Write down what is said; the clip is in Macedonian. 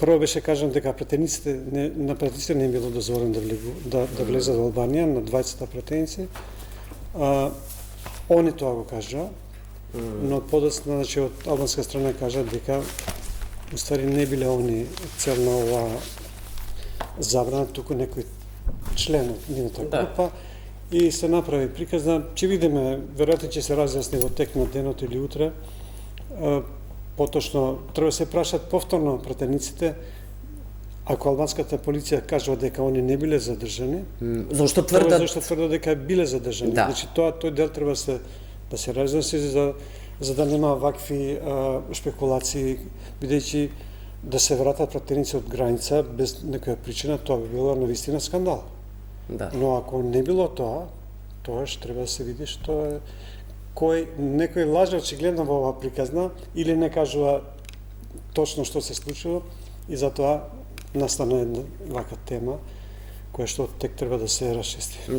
Прво беше кажано дека на пратениците не било дозволено да влезат во Албанија, на 20 пратеници. Они тоа го кажа, но подоцна, значи, од албанска страна кажа дека уствари не биле они цел на оваа забрана, туку некој член од нивната група, и се направи приказ. Ќе видиме, веројатно ќе се разјасни во тек на денот или утре. Поточно треба се прашат повторно пратениците, ако албанската полиција кажува дека они не биле задржани, зашто тврдат дека биле задржани. Значи тој дел треба да се разјасни за да нема вакви шпекулации, бидејќи да се вратат пратеници од граница без некоја причина, тоа би било навистина скандал. Но ако не било тоа што треба да се види што е некој лаже очигледно во оваа приказна или не кажува точно што се случило, и затоа настана една вака тема која што тек треба да се расчисти.